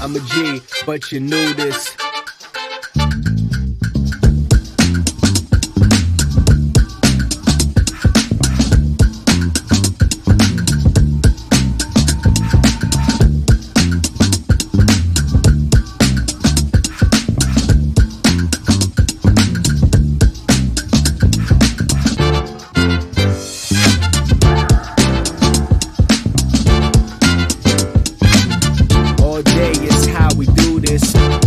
I'm a G, but you knew this. All day is how we do this.